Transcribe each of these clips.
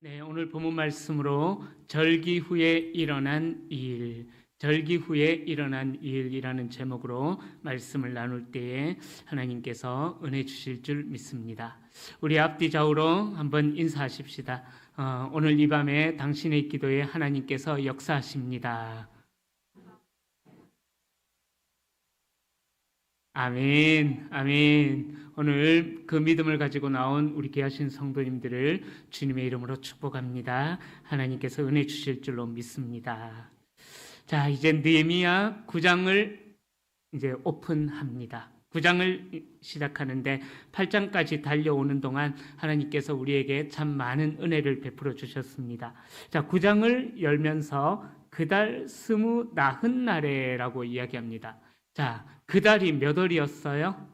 네, 오늘 본문 말씀으로 절기 후에 일어난 일, 절기 후에 일어난 일이라는 제목으로 말씀을 나눌 때에 하나님께서 은혜 주실 줄 믿습니다. 우리 앞뒤 좌우로 한번 인사하십시다. 오늘 이 밤에 당신의 기도에 하나님께서 역사하십니다. 아멘, 아멘. 오늘 그 믿음을 가지고 나온 우리 귀하신 성도님들을 주님의 이름으로 축복합니다. 하나님께서 은혜 주실 줄로 믿습니다. 자, 이제 느헤미야 9장을 이제 오픈합니다. 9장을 시작하는데 8장까지 달려오는 동안 하나님께서 우리에게 참 많은 은혜를 베풀어 주셨습니다. 자, 9장을 열면서 그달 20날에라고 이야기합니다. 자, 그 달이 몇 월이었어요?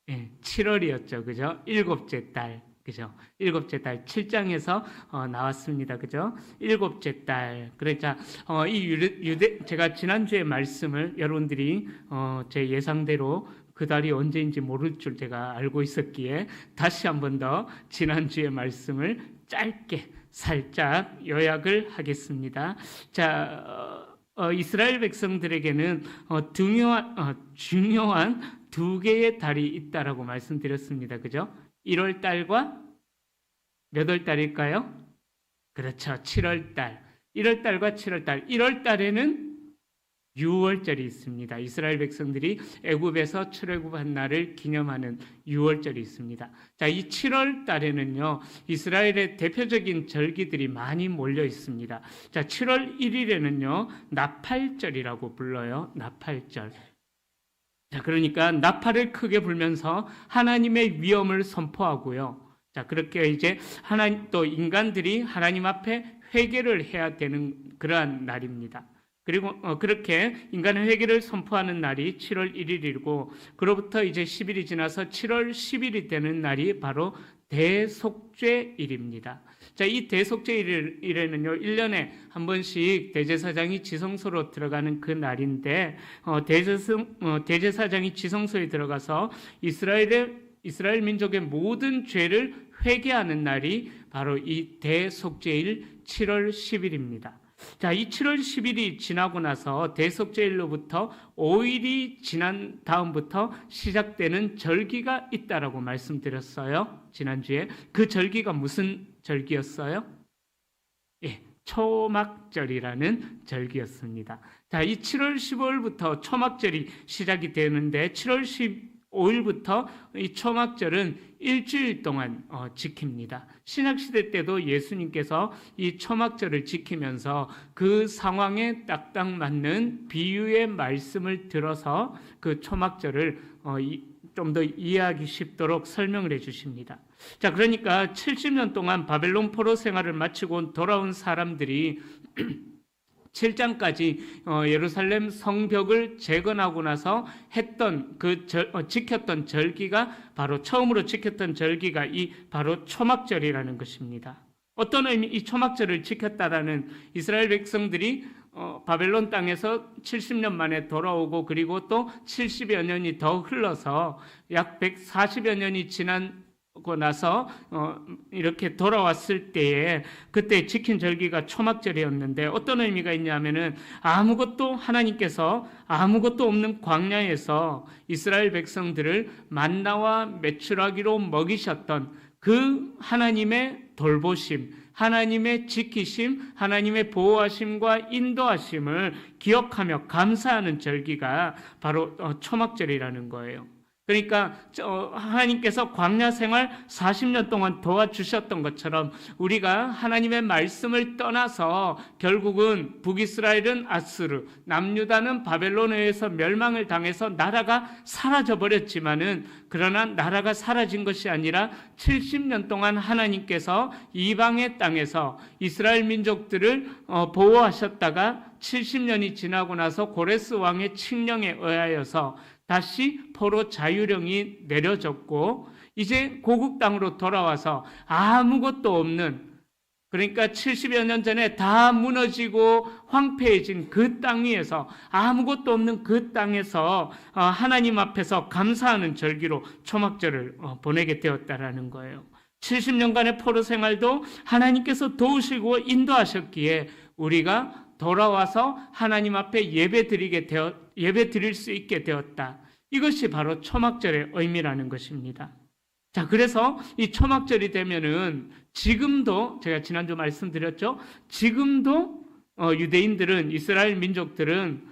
네, 7월이었죠. 그죠? 일곱째 달. 그죠? 일곱째 달 7장에서 나왔습니다. 그죠? 일곱째 달. 그러자 제가 지난주에 말씀을 여러분들이 제 예상대로 그 달이 언제인지 모를 줄 제가 알고 있었기에 다시 한 번 더 지난주의 말씀을 짧게 살짝 요약을 하겠습니다. 자, 이스라엘 백성들에게는 중요한 두 개의 달이 있다라고 말씀드렸습니다. 그죠? 1월 달과 몇 월 달일까요? 그렇죠. 7월 달. 1월 달과 7월 달. 1월 달에는 유월절이 있습니다. 이스라엘 백성들이 애굽에서 출애굽한 날을 기념하는 유월절이 있습니다. 자, 이 7월 달에는요, 이스라엘의 대표적인 절기들이 많이 몰려 있습니다. 자, 7월 1일에는요, 나팔절이라고 불러요. 나팔절. 자, 그러니까 나팔을 크게 불면서 하나님의 위엄을 선포하고요. 자, 그렇게 이제 또 인간들이 하나님 앞에 회개를 해야 되는 그러한 날입니다. 그리고 그렇게 인간의 회개를 선포하는 날이 7월 1일이고 그로부터 이제 10일이 지나서 7월 10일이 되는 날이 바로 대속죄일입니다. 자, 이 대속죄일에는요, 1년에 한 번씩 대제사장이 지성소로 들어가는 그 날인데 대제사장이 지성소에 들어가서 이스라엘 민족의 모든 죄를 회개하는 날이 바로 이 대속죄일 7월 10일입니다. 자, 이 7월 10일이 지나고 나서 대속죄일로부터 5일이 지난 다음부터 시작되는 절기가 있다라고 말씀드렸어요. 지난주에. 그 절기가 무슨 절기였어요? 예, 초막절이라는 절기였습니다. 자, 이 7월 15일부터 초막절이 시작이 되는데 7월 15일부터 이 초막절은 일주일 동안 지킵니다. 신약시대 때도 예수님께서 이 초막절을 지키면서 그 상황에 딱딱 맞는 비유의 말씀을 들어서 그 초막절을 좀 더 이해하기 쉽도록 설명을 해 주십니다. 자, 그러니까 70년 동안 바벨론 포로 생활을 마치고 돌아온 사람들이 7장까지 예루살렘 성벽을 재건하고 나서 했던 지켰던 절기가 바로 처음으로 지켰던 절기가 바로 초막절이라는 것입니다. 어떤 의미 이 초막절을 지켰다라는 이스라엘 백성들이 바벨론 땅에서 70년 만에 돌아오고 그리고 또 70여 년이 더 흘러서 약 140여 년이 지나고 나서 이렇게 돌아왔을 때에 그때 지킨 절기가 초막절이었는데 어떤 의미가 있냐면은 하나님께서 아무것도 없는 광야에서 이스라엘 백성들을 만나와 메추라기로 먹이셨던 그 하나님의 돌보심, 하나님의 지키심, 하나님의 보호하심과 인도하심을 기억하며 감사하는 절기가 바로 초막절이라는 거예요. 그러니까 하나님께서 광야 생활 40년 동안 도와주셨던 것처럼 우리가 하나님의 말씀을 떠나서 결국은 북이스라엘은 아수르, 남유다는 바벨론에 의해서 멸망을 당해서 나라가 사라져버렸지만은 그러나 나라가 사라진 것이 아니라 70년 동안 하나님께서 이방의 땅에서 이스라엘 민족들을 보호하셨다가 70년이 지나고 나서 고레스 왕의 칙령에 의하여서 다시 포로 자유령이 내려졌고 이제 고국 땅으로 돌아와서 아무것도 없는, 그러니까 70여 년 전에 다 무너지고 황폐해진 그 땅 위에서, 아무것도 없는 그 땅에서 하나님 앞에서 감사하는 절기로 초막절을 보내게 되었다라는 거예요. 70년간의 포로 생활도 하나님께서 도우시고 인도하셨기에 우리가 돌아와서 하나님 앞에 예배 드릴 수 있게 되었다. 이것이 바로 초막절의 의미라는 것입니다. 자, 그래서 이 초막절이 되면은 지금도 제가 지난주 말씀드렸죠. 지금도 유대인들은, 이스라엘 민족들은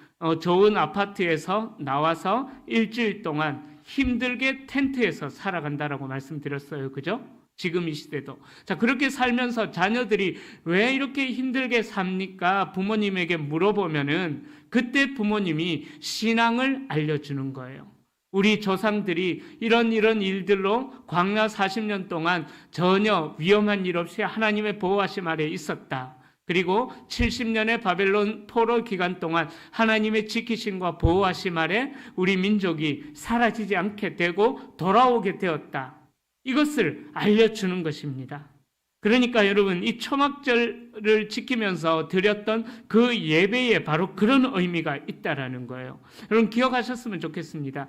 좋은 아파트에서 나와서 일주일 동안 힘들게 텐트에서 살아간다라고 말씀드렸어요. 그죠? 지금 이 시대도. 자, 그렇게 살면서 자녀들이 왜 이렇게 힘들게 삽니까? 부모님에게 물어보면은 그때 부모님이 신앙을 알려주는 거예요. 우리 조상들이 이런 일들로 광야 40년 동안 전혀 위험한 일 없이 하나님의 보호하심 아래 있었다. 그리고 70년의 바벨론 포로 기간 동안 하나님의 지키심과 보호하심 아래 우리 민족이 사라지지 않게 되고 돌아오게 되었다. 이것을 알려주는 것입니다. 그러니까 여러분, 이 초막절을 지키면서 드렸던 그 예배에 바로 그런 의미가 있다라는 거예요. 여러분 기억하셨으면 좋겠습니다.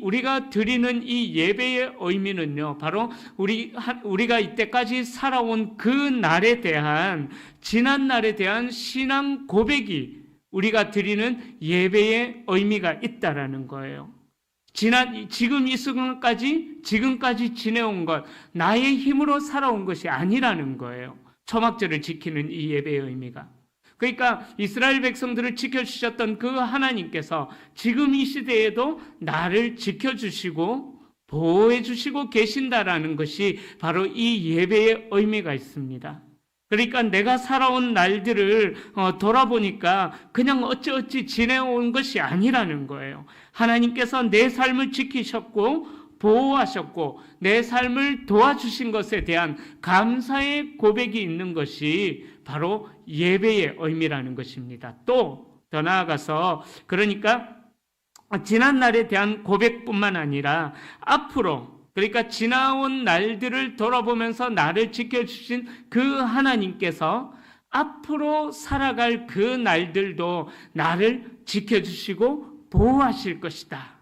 우리가 드리는 이 예배의 의미는요, 바로 우리가 이때까지 살아온 그 날에 대한, 지난 날에 대한 신앙 고백이 우리가 드리는 예배의 의미가 있다라는 거예요. 지금 이 순간까지, 지금까지 지내온 것, 나의 힘으로 살아온 것이 아니라는 거예요. 초막절을 지키는 이 예배의 의미가. 그러니까 이스라엘 백성들을 지켜주셨던 그 하나님께서 지금 이 시대에도 나를 지켜주시고 보호해주시고 계신다라는 것이 바로 이 예배의 의미가 있습니다. 그러니까 내가 살아온 날들을 돌아보니까 그냥 어찌어찌 지내온 것이 아니라는 거예요. 하나님께서 내 삶을 지키셨고 보호하셨고 내 삶을 도와주신 것에 대한 감사의 고백이 있는 것이 바로 예배의 의미라는 것입니다. 또 더 나아가서 그러니까 지난 날에 대한 고백뿐만 아니라 앞으로, 그러니까 지나온 날들을 돌아보면서 나를 지켜주신 그 하나님께서 앞으로 살아갈 그 날들도 나를 지켜주시고 보호하실 것이다.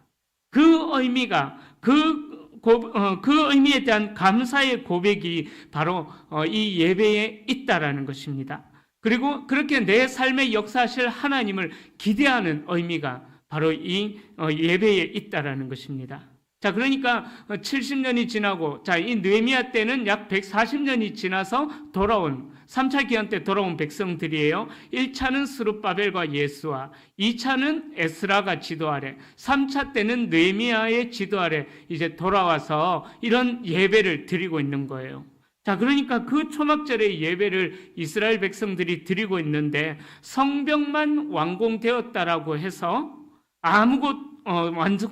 그 의미가, 그 의미에 대한 감사의 고백이 바로 이 예배에 있다라는 것입니다. 그리고 그렇게 내 삶에 역사하실 하나님을 기대하는 의미가 바로 이 예배에 있다라는 것입니다. 자, 그러니까 70년이 지나고, 자, 이 느헤미야 때는 약 140년이 지나서 돌아온 3차 기한 때 돌아온 백성들이에요. 1차는 스룹바벨과 예수와, 2차는 에스라가 지도 아래, 3차 때는 느헤미야의 지도 아래 이제 돌아와서 이런 예배를 드리고 있는 거예요. 자, 그러니까 그 초막절의 예배를 이스라엘 백성들이 드리고 있는데 성벽만 완공되었다라고 해서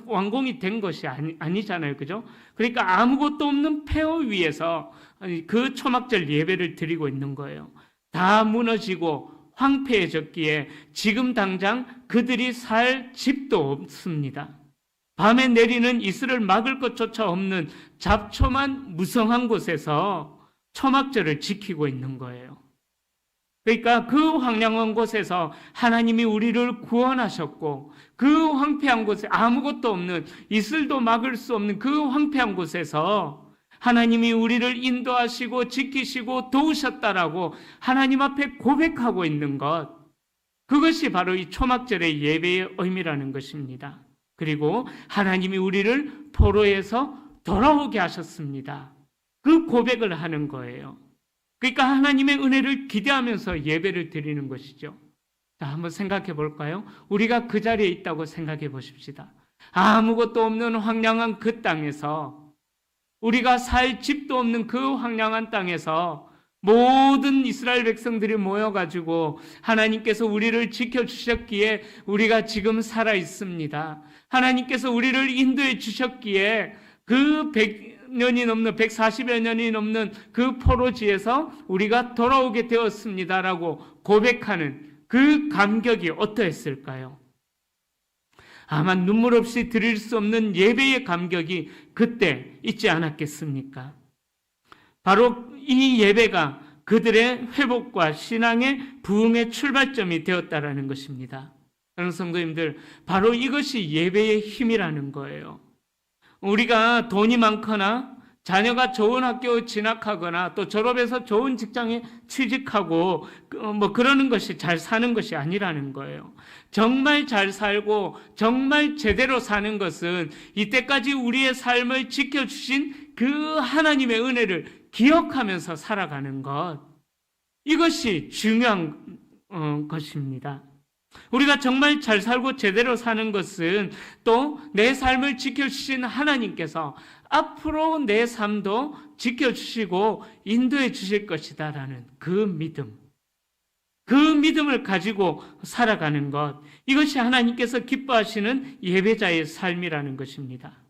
완공이 된 것이 아니잖아요. 그죠? 그러니까 아무것도 없는 폐허 위에서 그 초막절 예배를 드리고 있는 거예요. 다 무너지고 황폐해졌기에 지금 당장 그들이 살 집도 없습니다. 밤에 내리는 이슬을 막을 것조차 없는 잡초만 무성한 곳에서 초막절을 지키고 있는 거예요. 그러니까 그 황량한 곳에서 하나님이 우리를 구원하셨고, 그 황폐한 곳에 아무것도 없는, 이슬도 막을 수 없는 그 황폐한 곳에서 하나님이 우리를 인도하시고 지키시고 도우셨다라고 하나님 앞에 고백하고 있는 것, 그것이 바로 이 초막절의 예배의 의미라는 것입니다. 그리고 하나님이 우리를 포로에서 돌아오게 하셨습니다. 그 고백을 하는 거예요. 그러니까 하나님의 은혜를 기대하면서 예배를 드리는 것이죠. 자, 한번 생각해 볼까요? 우리가 그 자리에 있다고 생각해 보십시다. 아무것도 없는 황량한 그 땅에서, 우리가 살 집도 없는 그 황량한 땅에서 모든 이스라엘 백성들이 모여가지고 하나님께서 우리를 지켜주셨기에 우리가 지금 살아 있습니다. 하나님께서 우리를 인도해 주셨기에 그 100년이 넘는, 140여 년이 넘는 그 포로지에서 우리가 돌아오게 되었습니다라고 고백하는 그 감격이 어떠했을까요? 아마 눈물 없이 드릴 수 없는 예배의 감격이 그때 있지 않았겠습니까? 바로 이 예배가 그들의 회복과 신앙의 부흥의 출발점이 되었다라는 것입니다. 사랑하는 성도님들, 바로 이것이 예배의 힘이라는 거예요. 우리가 돈이 많거나 자녀가 좋은 학교 진학하거나 또 졸업해서 좋은 직장에 취직하고 뭐 그러는 것이 잘 사는 것이 아니라는 거예요. 정말 잘 살고 정말 제대로 사는 것은 이때까지 우리의 삶을 지켜주신 그 하나님의 은혜를 기억하면서 살아가는 것. 이것이 중요한 것입니다. 우리가 정말 잘 살고 제대로 사는 것은 또 내 삶을 지켜주신 하나님께서 앞으로 내 삶도 지켜주시고 인도해 주실 것이다라는 그 믿음을 가지고 살아가는 것, 이것이 하나님께서 기뻐하시는 예배자의 삶이라는 것입니다.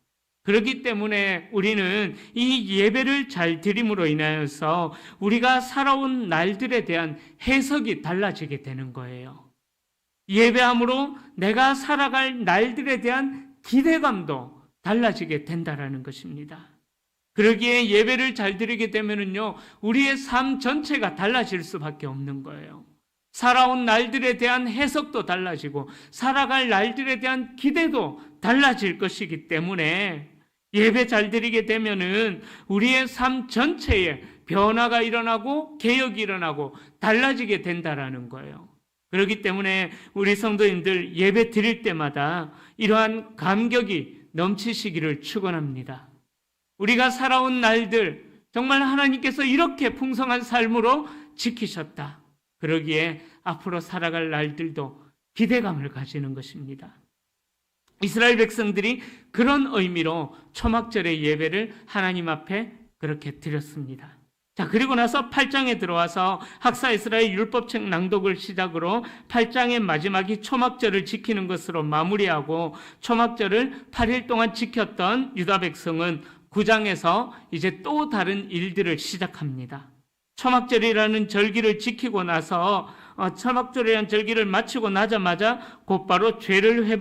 그렇기 때문에 우리는 이 예배를 잘 드림으로 인하여서 우리가 살아온 날들에 대한 해석이 달라지게 되는 거예요. 예배함으로 내가 살아갈 날들에 대한 기대감도 달라지게 된다라는 것입니다. 그러기에 예배를 잘 드리게 되면은요, 우리의 삶 전체가 달라질 수밖에 없는 거예요. 살아온 날들에 대한 해석도 달라지고 살아갈 날들에 대한 기대도 달라질 것이기 때문에 예배 잘 드리게 되면은 우리의 삶 전체에 변화가 일어나고 개혁이 일어나고 달라지게 된다라는 거예요. 그렇기 때문에 우리 성도님들 예배 드릴 때마다 이러한 감격이 넘치시기를 축원합니다. 우리가 살아온 날들 정말 하나님께서 이렇게 풍성한 삶으로 지키셨다. 그러기에 앞으로 살아갈 날들도 기대감을 가지는 것입니다. 이스라엘 백성들이 그런 의미로 초막절의 예배를 하나님 앞에 그렇게 드렸습니다. 자, 그리고 나서 8장에 들어와서 학사 에스라의 율법책 낭독을 시작으로 8장의 마지막이 초막절을 지키는 것으로 마무리하고 초막절을 8일 동안 지켰던 유다 백성은 9장에서 이제 또 다른 일들을 시작합니다. 초막절이라는 절기를 지키고 나서 초막절이라는 절기를 마치고 나자마자 곧바로 죄를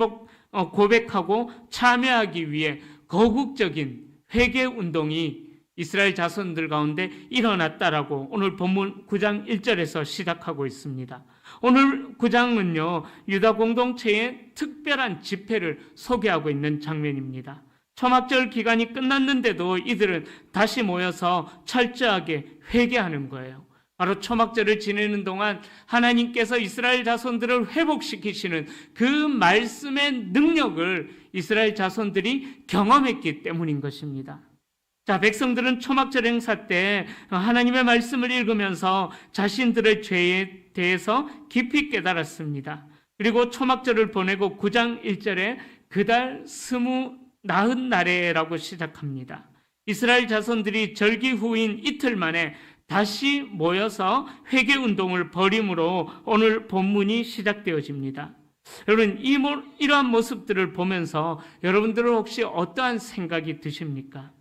고백하고 참여하기 위해 거국적인 회개 운동이 이스라엘 자손들 가운데 일어났다라고 오늘 본문 9장 1절에서 시작하고 있습니다. 오늘 9장은요, 유다 공동체의 특별한 집회를 소개하고 있는 장면입니다. 초막절 기간이 끝났는데도 이들은 다시 모여서 철저하게 회개하는 거예요. 바로 초막절을 지내는 동안 하나님께서 이스라엘 자손들을 회복시키시는 그 말씀의 능력을 이스라엘 자손들이 경험했기 때문인 것입니다. 자, 백성들은 초막절 행사 때 하나님의 말씀을 읽으면서 자신들의 죄에 대해서 깊이 깨달았습니다. 그리고 초막절을 보내고 9장 1절에 그달 20날에라고 시작합니다. 이스라엘 자손들이 절기 후인 이틀 만에 다시 모여서 회개 운동을 벌임으로 오늘 본문이 시작되어집니다. 여러분, 이러한 모습들을 보면서 여러분들은 혹시 어떠한 생각이 드십니까?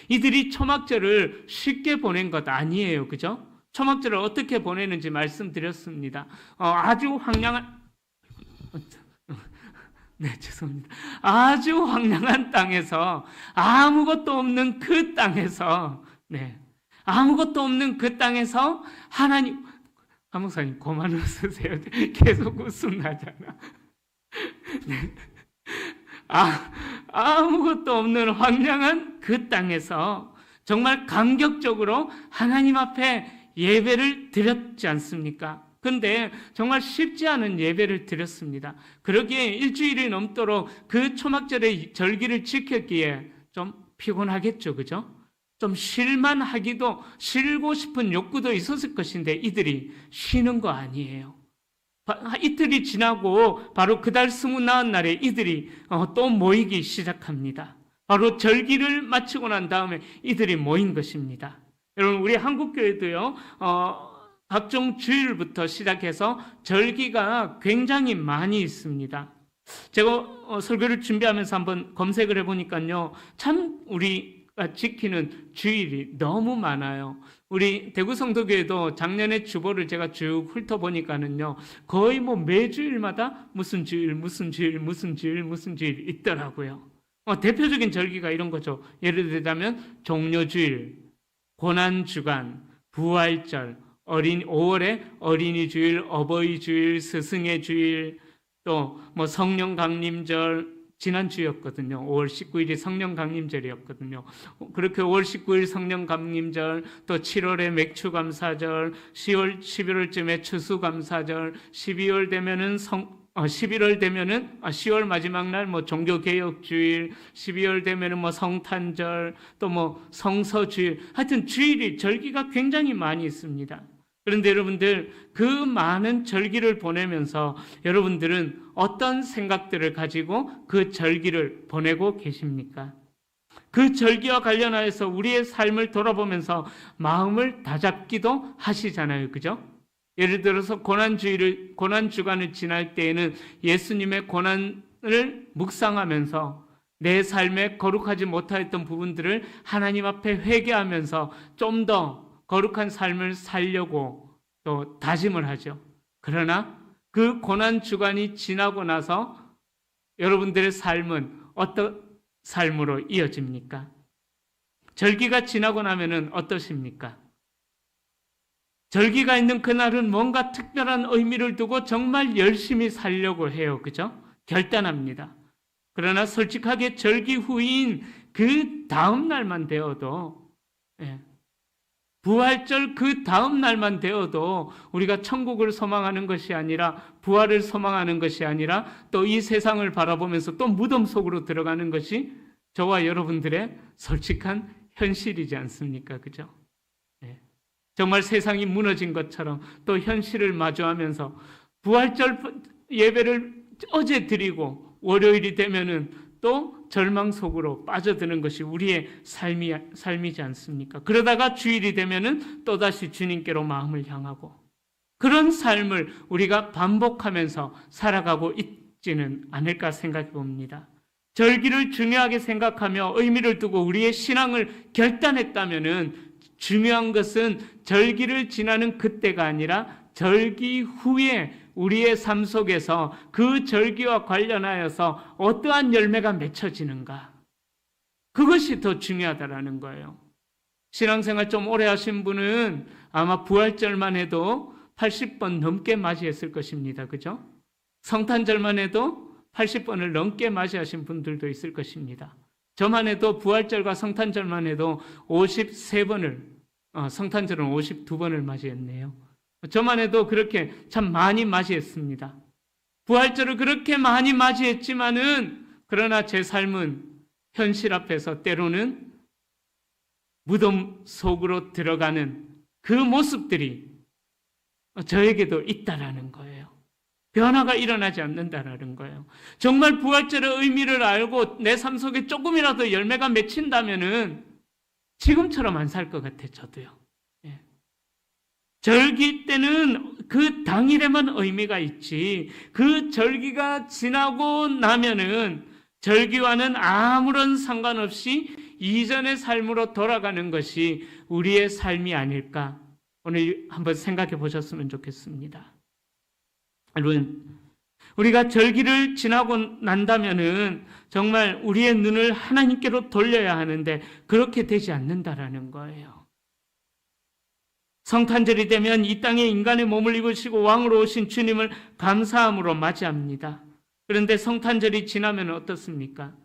이들이 초막절을 쉽게 보낸 것 아니에요. 그죠? 초막절을 어떻게 보내는지 말씀드렸습니다. 아주 황량한 죄송합니다. 아주 황량한 땅에서 아무것도 없는 그 땅에서 아무것도 없는 그 땅에서 하나님, 한목사님 그만 웃으세요. 계속 웃음 나잖아. 아무것도 없는 황량한 그 땅에서 정말 감격적으로 하나님 앞에 예배를 드렸지 않습니까? 근데 정말 쉽지 않은 예배를 드렸습니다. 그러기에 일주일이 넘도록 그 초막절의 절기를 지켰기에 좀 피곤하겠죠, 그죠? 좀 쉬고 싶은 욕구도 있었을 것인데 이들이 쉬는 거 아니에요. 이틀이 지나고 바로 그달 20날에 이들이 또 모이기 시작합니다. 바로 절기를 마치고 난 다음에 이들이 모인 것입니다. 여러분, 우리 한국교회도요, 각종 주일부터 시작해서 절기가 굉장히 많이 있습니다. 제가 설교를 준비하면서 한번 검색을 해보니까요, 참 우리가 지키는 주일이 너무 많아요. 우리 대구 성도교회도 작년에 주보를 제가 쭉 훑어보니까는요, 거의 뭐 매주일마다 무슨 주일 있더라고요. 대표적인 절기가 이런 거죠. 예를 들자면 종료주일, 고난주간, 부활절, 5월에 어린이 주일, 어버이 주일, 스승의 주일, 또 뭐 성령 강림절, 지난주였거든요. 5월 19일이 성령 강림절이었거든요. 그렇게 5월 19일 성령 강림절, 또 7월에 맥주 감사절, 11월쯤에 추수 감사절, 12월 되면은 10월 마지막 날 뭐 종교 개혁 주일, 12월 되면은 뭐 성탄절, 또 뭐 성서주일, 하여튼 주일이 절기가 굉장히 많이 있습니다. 그런데 여러분들, 그 많은 절기를 보내면서 여러분들은 어떤 생각들을 가지고 그 절기를 보내고 계십니까? 그 절기와 관련하여서 우리의 삶을 돌아보면서 마음을 다잡기도 하시잖아요. 그죠? 예를 들어서 고난주간을 지날 때에는 예수님의 고난을 묵상하면서 내 삶에 거룩하지 못하였던 부분들을 하나님 앞에 회개하면서 좀 더 거룩한 삶을 살려고 또 다짐을 하죠. 그러나 그 고난주간이 지나고 나서 여러분들의 삶은 어떤 삶으로 이어집니까? 절기가 지나고 나면은 어떠십니까? 절기가 있는 그날은 뭔가 특별한 의미를 두고 정말 열심히 살려고 해요. 그죠? 결단합니다. 그러나 솔직하게 절기 후인 그 다음 날만 되어도, 부활절 그 다음 날만 되어도 우리가 천국을 소망하는 것이 아니라, 부활을 소망하는 것이 아니라, 또 이 세상을 바라보면서 또 무덤 속으로 들어가는 것이 저와 여러분들의 솔직한 현실이지 않습니까? 그죠? 정말 세상이 무너진 것처럼 또 현실을 마주하면서 부활절 예배를 어제 드리고 월요일이 되면은 또 절망 속으로 빠져드는 것이 우리의 삶이지 않습니까? 그러다가 주일이 되면은 또다시 주님께로 마음을 향하고, 그런 삶을 우리가 반복하면서 살아가고 있지는 않을까 생각해 봅니다. 절기를 중요하게 생각하며 의미를 두고 우리의 신앙을 결단했다면은 중요한 것은 절기를 지나는 그때가 아니라 절기 후에 우리의 삶 속에서 그 절기와 관련하여서 어떠한 열매가 맺혀지는가, 그것이 더 중요하다라는 거예요. 신앙생활 좀 오래 하신 분은 아마 부활절만 해도 80번 넘게 맞이했을 것입니다. 그죠? 성탄절만 해도 80번을 넘게 맞이하신 분들도 있을 것입니다. 저만 해도 부활절과 성탄절만 해도 53번을, 성탄절은 52번을 맞이했네요. 저만 해도 그렇게 참 많이 맞이했습니다. 부활절을 그렇게 많이 맞이했지만은, 그러나 제 삶은 현실 앞에서 때로는 무덤 속으로 들어가는 그 모습들이 저에게도 있다라는 거예요. 변화가 일어나지 않는다라는 거예요. 정말 부활절의 의미를 알고 내 삶 속에 조금이라도 열매가 맺힌다면은 지금처럼 안 살 것 같아, 저도요. 절기 때는 그 당일에만 의미가 있지, 그 절기가 지나고 나면은 절기와는 아무런 상관없이 이전의 삶으로 돌아가는 것이 우리의 삶이 아닐까, 오늘 한번 생각해 보셨으면 좋겠습니다. 여러분, 우리가 절기를 지나고 난다면은 정말 우리의 눈을 하나님께로 돌려야 하는데 그렇게 되지 않는다라는 거예요. 성탄절이 되면 이 땅에 인간의 몸을 입으시고 왕으로 오신 주님을 감사함으로 맞이합니다. 그런데 성탄절이 지나면 어떻습니까?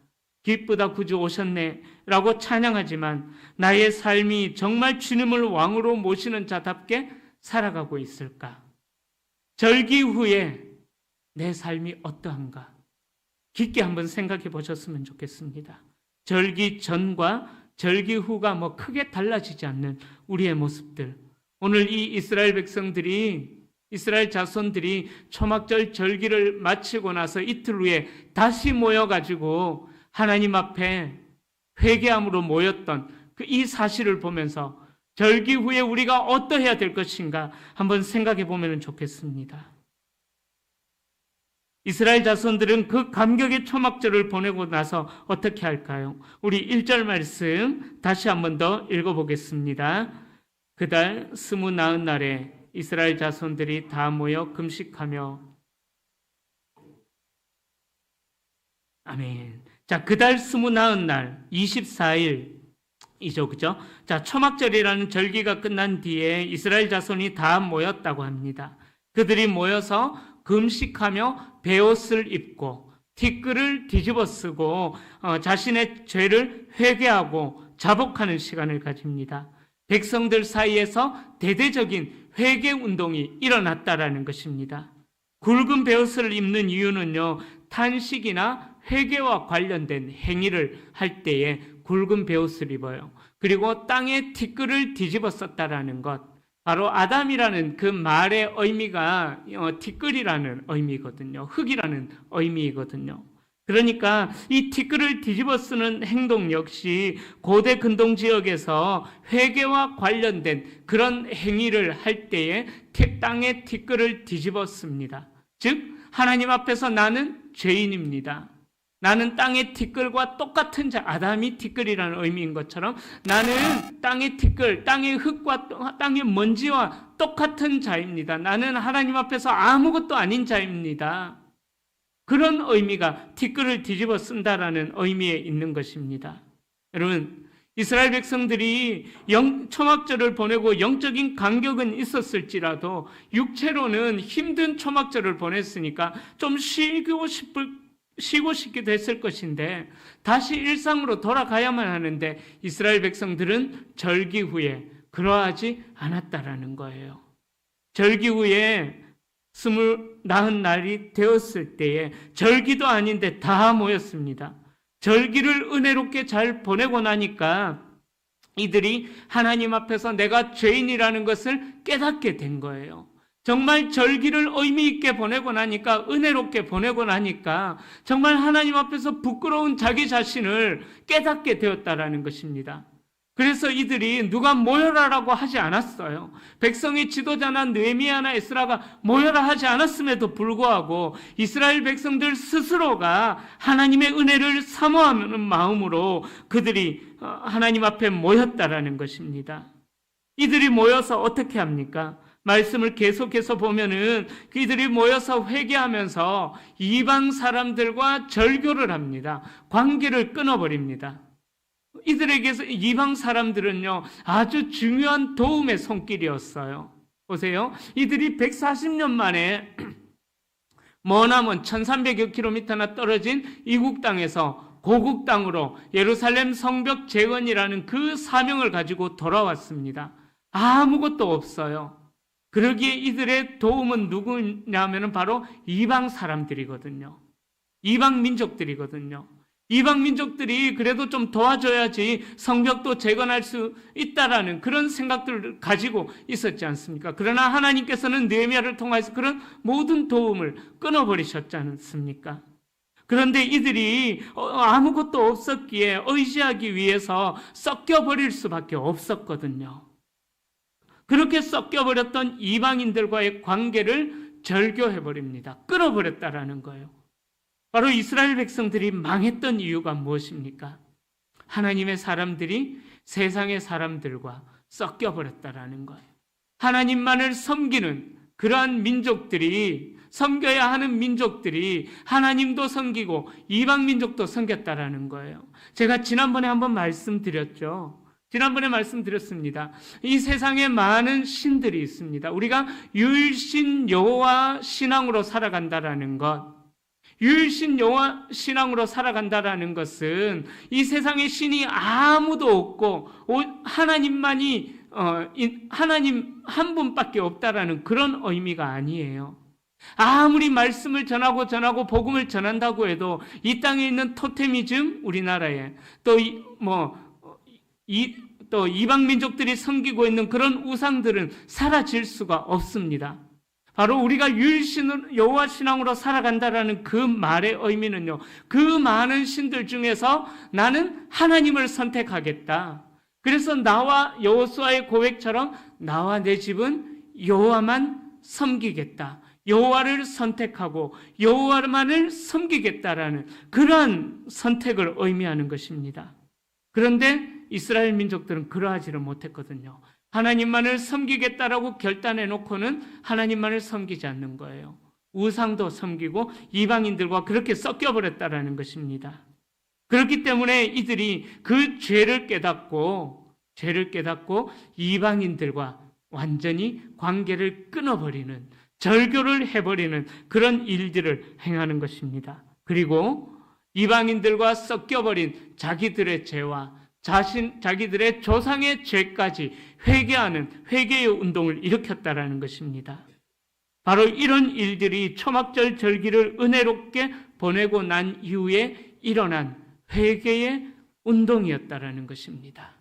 기쁘다 구주 오셨네 라고 찬양하지만 나의 삶이 정말 주님을 왕으로 모시는 자답게 살아가고 있을까? 절기 후에 내 삶이 어떠한가? 깊게 한번 생각해 보셨으면 좋겠습니다. 절기 전과 절기 후가 뭐 크게 달라지지 않는 우리의 모습들. 오늘 이 이스라엘 백성들이, 이스라엘 자손들이 초막절 절기를 마치고 나서 이틀 후에 다시 모여가지고 하나님 앞에 회개함으로 모였던 이 사실을 보면서 절기 후에 우리가 어떠해야 될 것인가 한번 생각해 보면 좋겠습니다. 이스라엘 자손들은 그 감격의 초막절을 보내고 나서 어떻게 할까요? 우리 1절 말씀 다시 한번 더 읽어보겠습니다. 그달 29날에 이스라엘 자손들이 다 모여 금식하며, 아멘. 자, 그달 29날 24일이죠. 그죠? 자, 초막절이라는 절기가 끝난 뒤에 이스라엘 자손이 다 모였다고 합니다. 그들이 모여서 금식하며 베옷을 입고 티끌을 뒤집어 쓰고 자신의 죄를 회개하고 자복하는 시간을 가집니다. 백성들 사이에서 대대적인 회개 운동이 일어났다라는 것입니다. 굵은 베옷을 입는 이유는요, 탄식이나 회개와 관련된 행위를 할 때에 굵은 베옷을 입어요. 그리고 땅에 티끌을 뒤집어 썼다라는 것, 바로 아담이라는 그 말의 의미가 티끌이라는 의미거든요. 흙이라는 의미이거든요. 그러니까 이 티끌을 뒤집어 쓰는 행동 역시 고대 근동 지역에서 회개와 관련된 그런 행위를 할 때에 땅에 티끌을 뒤집어 씁니다. 즉 하나님 앞에서 나는 죄인입니다. 나는 땅의 티끌과 똑같은 자, 아담이 티끌이라는 의미인 것처럼 나는 땅의 티끌, 땅의 흙과 땅의 먼지와 똑같은 자입니다. 나는 하나님 앞에서 아무것도 아닌 자입니다. 그런 의미가 티끌을 뒤집어 쓴다라는 의미에 있는 것입니다. 여러분, 이스라엘 백성들이 초막절을 보내고 영적인 간격은 있었을지라도 육체로는 힘든 초막절을 보냈으니까 좀 쉬고 싶기도 했을 것인데 다시 일상으로 돌아가야만 하는데 이스라엘 백성들은 절기 후에 그러하지 않았다라는 거예요. 절기 후에 40날이 되었을 때에 절기도 아닌데 다 모였습니다. 절기를 은혜롭게 잘 보내고 나니까 이들이 하나님 앞에서 내가 죄인이라는 것을 깨닫게 된 거예요. 정말 절기를 의미 있게 보내고 나니까, 은혜롭게 보내고 나니까 정말 하나님 앞에서 부끄러운 자기 자신을 깨닫게 되었다라는 것입니다. 그래서 이들이 누가 모여라라고 하지 않았어요. 백성의 지도자나 느헤미야나 에스라가 모여라 하지 않았음에도 불구하고 이스라엘 백성들 스스로가 하나님의 은혜를 사모하는 마음으로 그들이 하나님 앞에 모였다라는 것입니다. 이들이 모여서 어떻게 합니까? 말씀을 계속해서 보면은 그들이 모여서 회개하면서 이방 사람들과 절교를 합니다. 관계를 끊어버립니다. 이들에게서 이방 사람들은요, 아주 중요한 도움의 손길이었어요. 보세요. 이들이 140년 만에 머나먼 1300여 킬로미터나 떨어진 이국 땅에서 고국 땅으로 예루살렘 성벽 재건이라는 그 사명을 가지고 돌아왔습니다. 아무것도 없어요. 그러기에 이들의 도움은 누구냐면 바로 이방 사람들이거든요. 이방 민족들이거든요. 이방 민족들이 그래도 좀 도와줘야지 성벽도 재건할 수 있다라는 그런 생각들을 가지고 있었지 않습니까? 그러나 하나님께서는 느헤미야를 통해서 그런 모든 도움을 끊어버리셨지 않습니까? 그런데 이들이 아무것도 없었기에 의지하기 위해서 섞여버릴 수밖에 없었거든요. 그렇게 섞여버렸던 이방인들과의 관계를 절교해버립니다. 끊어버렸다라는 거예요. 바로 이스라엘 백성들이 망했던 이유가 무엇입니까? 하나님의 사람들이 세상의 사람들과 섞여버렸다라는 거예요. 하나님만을 섬기는 그러한 민족들이, 섬겨야 하는 민족들이 하나님도 섬기고 이방 민족도 섬겼다라는 거예요. 제가 지난번에 한번 말씀드렸죠. 지난번에 말씀드렸습니다. 이 세상에 많은 신들이 있습니다. 우리가 유일신 여호와 신앙으로 살아간다라는 것, 유일신 여호와 신앙으로 살아간다라는 것은 이 세상에 신이 아무도 없고 하나님만이 하나님 한 분밖에 없다라는 그런 의미가 아니에요. 아무리 말씀을 전하고 복음을 전한다고 해도 이 땅에 있는 토테미즘, 우리나라에 또 이방 민족들이 섬기고 있는 그런 우상들은 사라질 수가 없습니다. 바로 우리가 유일신 여호와 신앙으로 살아간다라는 그 말의 의미는요, 그 많은 신들 중에서 나는 하나님을 선택하겠다. 그래서 나와 여호수아의 고백처럼 나와 내 집은 여호와만 섬기겠다. 여호와를 선택하고 여호와만을 섬기겠다라는 그러한 선택을 의미하는 것입니다. 그런데 이스라엘 민족들은 그러하지를 못했거든요. 하나님만을 섬기겠다라고 결단해 놓고는 하나님만을 섬기지 않는 거예요. 우상도 섬기고 이방인들과 그렇게 섞여버렸다라는 것입니다. 그렇기 때문에 이들이 그 죄를 깨닫고 이방인들과 완전히 관계를 끊어버리는, 절교를 해버리는 그런 일들을 행하는 것입니다. 그리고 이방인들과 섞여버린 자기들의 죄와 자기들의 조상의 죄까지 회개하는 회개의 운동을 일으켰다라는 것입니다. 바로 이런 일들이 초막절 절기를 은혜롭게 보내고 난 이후에 일어난 회개의 운동이었다라는 것입니다.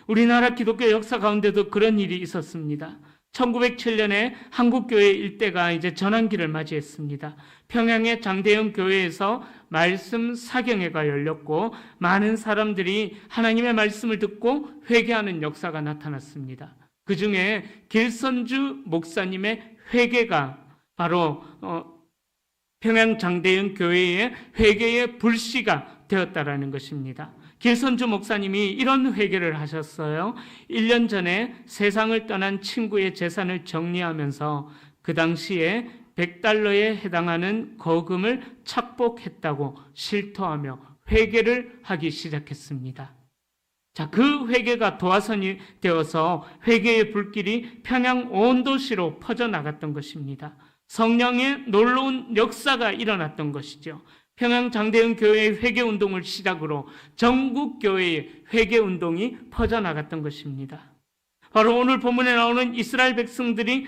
우리나라 기독교 역사 가운데도 그런 일이 있었습니다. 1907년에 한국교회 일대가 이제 전환기를 맞이했습니다. 평양의 장대영 교회에서 말씀 사경회가 열렸고 많은 사람들이 하나님의 말씀을 듣고 회개하는 역사가 나타났습니다. 그 중에 길선주 목사님의 회개가 바로 평양 장대영 교회의 회개의 불씨가 되었다라는 것입니다. 길선주 목사님이 이런 회개를 하셨어요. 1년 전에 세상을 떠난 친구의 재산을 정리하면서 그 당시에 $100에 해당하는 거금을 착복했다고 실토하며 회개를 하기 시작했습니다. 자, 그 회개가 도화선이 되어서 회개의 불길이 평양 온 도시로 퍼져나갔던 것입니다. 성령의 놀라운 역사가 일어났던 것이죠. 평양 장대영 교회의 회개운동을 시작으로 전국 교회의 회개운동이 퍼져나갔던 것입니다. 바로 오늘 본문에 나오는 이스라엘 백성들이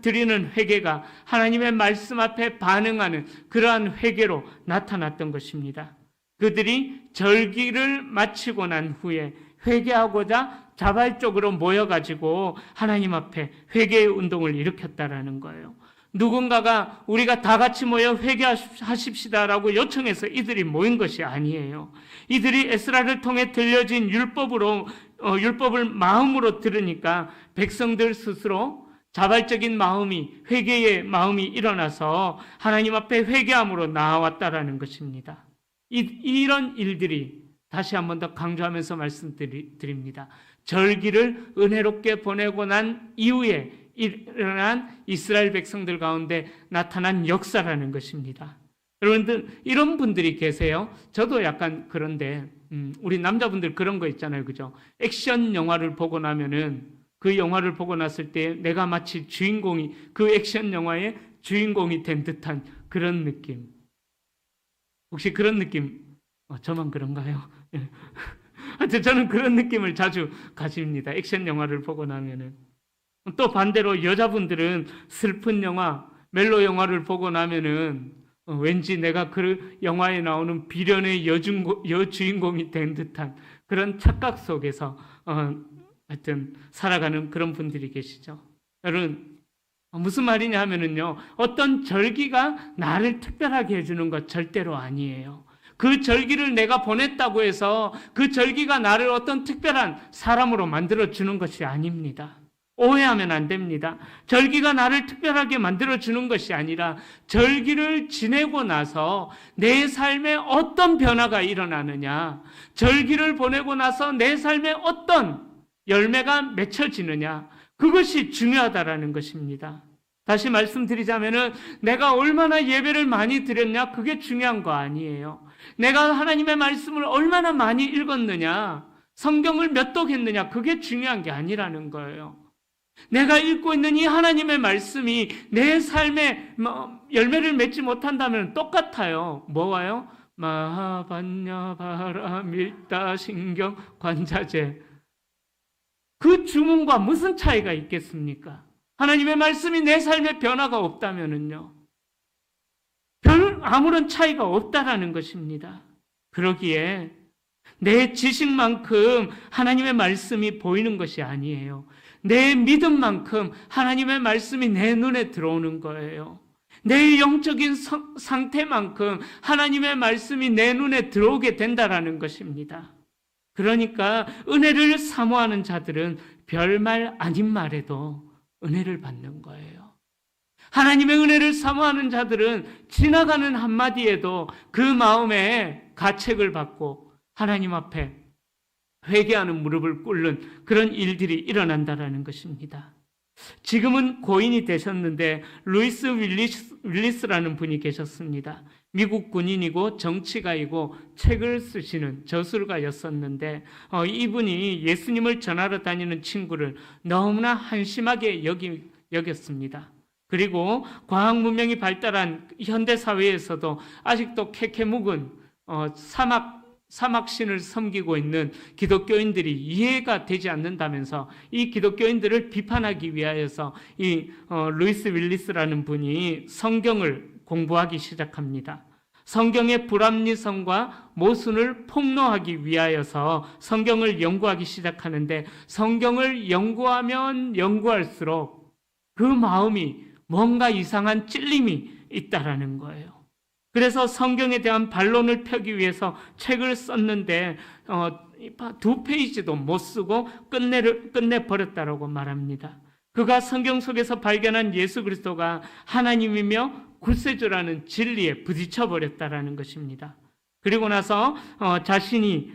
드리는 회개가 하나님의 말씀 앞에 반응하는 그러한 회개로 나타났던 것입니다. 그들이 절기를 마치고 난 후에 회개하고자 자발적으로 모여가지고 하나님 앞에 회개의 운동을 일으켰다라는 거예요. 누군가가 우리가 다 같이 모여 회개하십시다라고 요청해서 이들이 모인 것이 아니에요. 이들이 에스라를 통해 들려진 율법을 마음으로 들으니까 백성들 스스로 자발적인 마음이, 회개의 마음이 일어나서 하나님 앞에 회개함으로 나아왔다라는 것입니다. 이런 일들이 다시 한 번 더 강조하면서 말씀드립니다. 절기를 은혜롭게 보내고 난 이후에 일어난 이스라엘 백성들 가운데 나타난 역사라는 것입니다. 여러분들 이런 분들이 계세요. 저도 약간 그런데 우리 남자분들 그런 거 있잖아요, 그죠? 액션 영화를 보고 나면은 그 영화를 보고 났을 때 내가 마치 주인공이 그 액션 영화의 주인공이 된 듯한 그런 느낌. 혹시 그런 느낌? 저만 그런가요? 하여튼 저는 그런 느낌을 자주 가집니다. 액션 영화를 보고 나면은. 또 반대로 여자분들은 슬픈 영화, 멜로 영화를 보고 나면은 왠지 내가 그 영화에 나오는 비련의 여주인공이 된 듯한 그런 착각 속에서 하여튼 살아가는 그런 분들이 계시죠. 여러분 무슨 말이냐 하면은요, 어떤 절기가 나를 특별하게 해주는 것 절대로 아니에요. 그 절기를 내가 보냈다고 해서 그 절기가 나를 어떤 특별한 사람으로 만들어주는 것이 아닙니다. 오해하면 안 됩니다. 절기가 나를 특별하게 만들어주는 것이 아니라 절기를 지내고 나서 내 삶에 어떤 변화가 일어나느냐, 절기를 보내고 나서 내 삶에 어떤 열매가 맺혀지느냐, 그것이 중요하다라는 것입니다. 다시 말씀드리자면은 내가 얼마나 예배를 많이 드렸냐, 그게 중요한 거 아니에요. 내가 하나님의 말씀을 얼마나 많이 읽었느냐, 성경을 몇 독했느냐, 그게 중요한 게 아니라는 거예요. 내가 읽고 있는 이 하나님의 말씀이 내 삶에 열매를 맺지 못한다면 똑같아요. 뭐와요? 마하반야 바라밀다 신경 관자재. 그 주문과 무슨 차이가 있겠습니까? 하나님의 말씀이 내 삶에 변화가 없다면은요, 아무런 차이가 없다라는 것입니다. 그러기에 내 지식만큼 하나님의 말씀이 보이는 것이 아니에요. 내 믿음만큼 하나님의 말씀이 내 눈에 들어오는 거예요. 내 영적인 상태만큼 하나님의 말씀이 내 눈에 들어오게 된다라는 것입니다. 그러니까 은혜를 사모하는 자들은 별말 아닌 말에도 은혜를 받는 거예요. 하나님의 은혜를 사모하는 자들은 지나가는 한마디에도 그 마음에 가책을 받고 하나님 앞에 회개하는 무릎을 꿇는 그런 일들이 일어난다라는 것입니다. 지금은 고인이 되셨는데 루이스 윌리스라는 분이 계셨습니다. 미국 군인이고 정치가이고 책을 쓰시는 저술가였었는데 이분이 예수님을 전하러 다니는 친구를 너무나 한심하게 여겼습니다. 그리고 과학 문명이 발달한 현대 사회에서도 아직도 캐캐묵은 사막신을 섬기고 있는 기독교인들이 이해가 되지 않는다면서 이 기독교인들을 비판하기 위하여서 이 루이스 윌리스라는 분이 성경을 공부하기 시작합니다. 성경의 불합리성과 모순을 폭로하기 위하여서 성경을 연구하기 시작하는데, 성경을 연구하면 연구할수록 그 마음이 뭔가 이상한 찔림이 있다라는 거예요. 그래서 성경에 대한 반론을 펴기 위해서 책을 썼는데 2페이지도 못 쓰고 끝내버렸다라고 말합니다. 그가 성경 속에서 발견한 예수 그리스도가 하나님이며 구세주라는 진리에 부딪혀버렸다라는 것입니다. 그리고 나서 자신이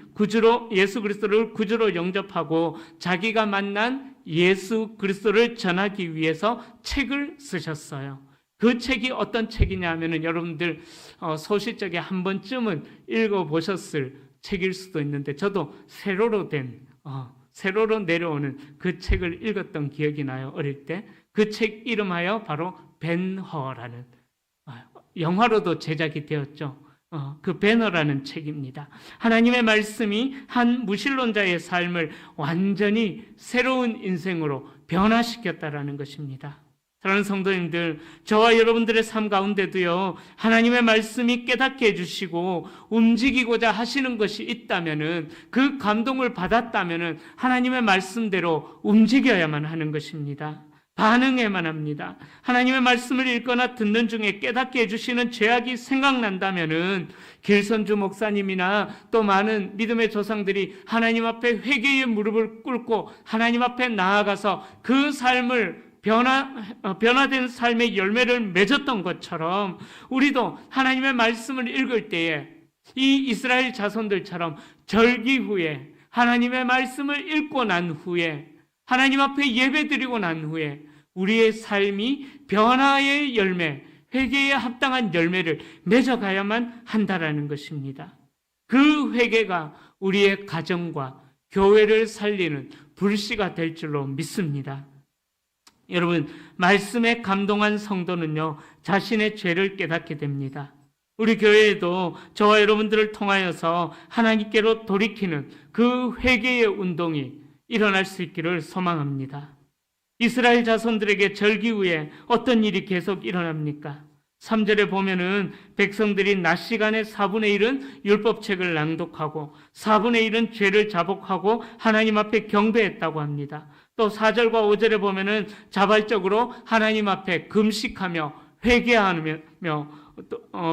예수 그리스도를 구주로 영접하고 자기가 만난 예수 그리스도를 전하기 위해서 책을 쓰셨어요. 그 책이 어떤 책이냐 하면은 여러분들 소시적에 한 번쯤은 읽어보셨을 책일 수도 있는데, 저도 세로로 내려오는 그 책을 읽었던 기억이 나요. 어릴 때. 그 책 이름하여 바로 벤허라는, 영화로도 제작이 되었죠. 그 배너라는 책입니다. 하나님의 말씀이 한 무신론자의 삶을 완전히 새로운 인생으로 변화시켰다라는 것입니다. 사랑하는 성도님들, 저와 여러분들의 삶 가운데도요, 하나님의 말씀이 깨닫게 해주시고 움직이고자 하시는 것이 있다면은, 그 감동을 받았다면은 하나님의 말씀대로 움직여야만 하는 것입니다. 반응해야만 합니다. 하나님의 말씀을 읽거나 듣는 중에 깨닫게 해주시는 죄악이 생각난다면은 길선주 목사님이나 또 많은 믿음의 조상들이 하나님 앞에 회개의 무릎을 꿇고 하나님 앞에 나아가서 그 삶을 변화된 삶의 열매를 맺었던 것처럼, 우리도 하나님의 말씀을 읽을 때에 이 이스라엘 자손들처럼 절기 후에 하나님의 말씀을 읽고 난 후에 하나님 앞에 예배드리고 난 후에 우리의 삶이 변화의 열매, 회개에 합당한 열매를 맺어가야만 한다라는 것입니다. 그 회개가 우리의 가정과 교회를 살리는 불씨가 될 줄로 믿습니다. 여러분, 말씀에 감동한 성도는요, 자신의 죄를 깨닫게 됩니다. 우리 교회에도 저와 여러분들을 통하여서 하나님께로 돌이키는 그 회개의 운동이 일어날 수 있기를 소망합니다. 이스라엘 자손들에게 절기 후에 어떤 일이 계속 일어납니까? 3절에 보면은 백성들이 낮 시간에 4분의 1은 율법책을 낭독하고 4분의 1은 죄를 자복하고 하나님 앞에 경배했다고 합니다. 또 4절과 5절에 보면은 자발적으로 하나님 앞에 금식하며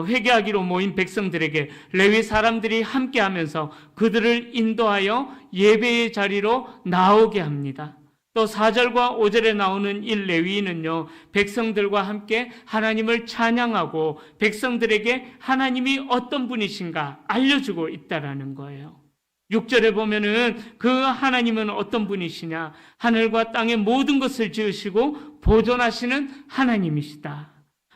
회개하기로 모인 백성들에게 레위 사람들이 함께하면서 그들을 인도하여 예배의 자리로 나오게 합니다. 또 4절과 5절에 나오는 이 레위인은요, 백성들과 함께 하나님을 찬양하고 백성들에게 하나님이 어떤 분이신가 알려주고 있다라는 거예요. 6절에 보면은 그 하나님은 어떤 분이시냐? 하늘과 땅의 모든 것을 지으시고 보존하시는 하나님이시다.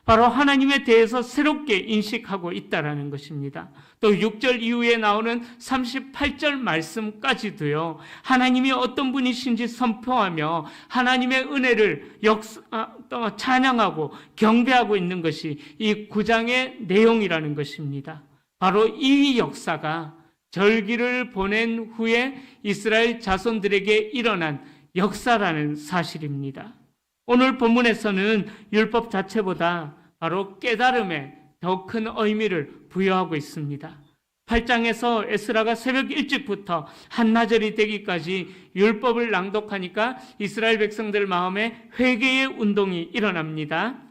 바로 하나님에 대해서 새롭게 인식하고 있다라는 것입니다. 또 6절 이후에 나오는 38절 말씀까지도요, 하나님이 어떤 분이신지 선포하며 하나님의 은혜를 찬양하고 경배하고 있는 것이 이 9장의 내용이라는 것입니다. 바로 이 역사가 절기를 보낸 후에 이스라엘 자손들에게 일어난 역사라는 사실입니다. 오늘 본문에서는 율법 자체보다 바로 깨달음에 더 큰 의미를 부여하고 있습니다. 8장에서 에스라가 새벽 일찍부터 한나절이 되기까지 율법을 낭독하니까 이스라엘 백성들 마음에 회개의 운동이 일어납니다.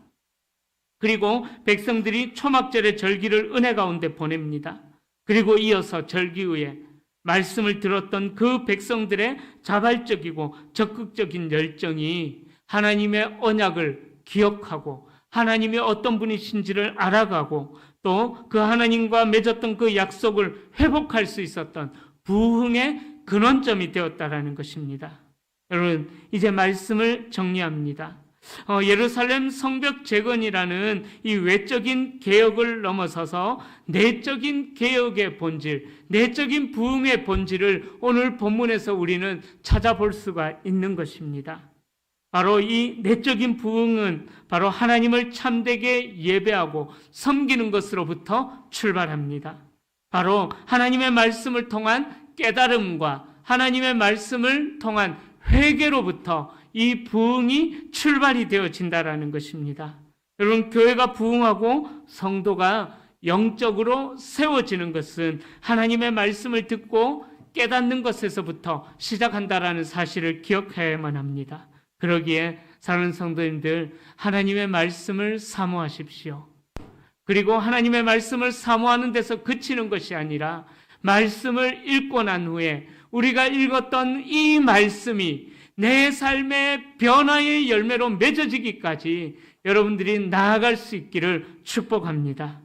그리고 백성들이 초막절의 절기를 은혜 가운데 보냅니다. 그리고 이어서 절기 후에 말씀을 들었던 그 백성들의 자발적이고 적극적인 열정이 하나님의 언약을 기억하고 하나님이 어떤 분이신지를 알아가고 또 그 하나님과 맺었던 그 약속을 회복할 수 있었던 부흥의 근원점이 되었다라는 것입니다. 여러분, 이제 말씀을 정리합니다. 예루살렘 성벽 재건이라는 이 외적인 개혁을 넘어서서 내적인 개혁의 본질, 내적인 부흥의 본질을 오늘 본문에서 우리는 찾아볼 수가 있는 것입니다. 바로 이 내적인 부흥은 바로 하나님을 참되게 예배하고 섬기는 것으로부터 출발합니다. 바로 하나님의 말씀을 통한 깨달음과 하나님의 말씀을 통한 회개로부터 이 부흥이 출발이 되어진다라는 것입니다. 여러분, 교회가 부흥하고 성도가 영적으로 세워지는 것은 하나님의 말씀을 듣고 깨닫는 것에서부터 시작한다라는 사실을 기억해야만 합니다. 그러기에 사랑하는 성도님들, 하나님의 말씀을 사모하십시오. 그리고 하나님의 말씀을 사모하는 데서 그치는 것이 아니라 말씀을 읽고 난 후에 우리가 읽었던 이 말씀이 내 삶의 변화의 열매로 맺어지기까지 여러분들이 나아갈 수 있기를 축복합니다.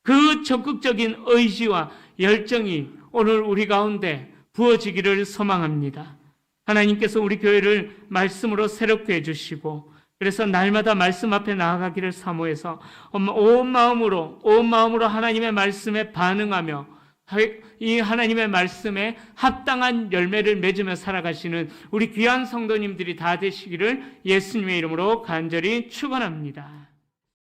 그 적극적인 의지와 열정이 오늘 우리 가운데 부어지기를 소망합니다. 하나님께서 우리 교회를 말씀으로 새롭게 해주시고, 그래서 날마다 말씀 앞에 나아가기를 사모해서 온 마음으로 하나님의 말씀에 반응하며 이 하나님의 말씀에 합당한 열매를 맺으며 살아가시는 우리 귀한 성도님들이 다 되시기를 예수님의 이름으로 간절히 축원합니다.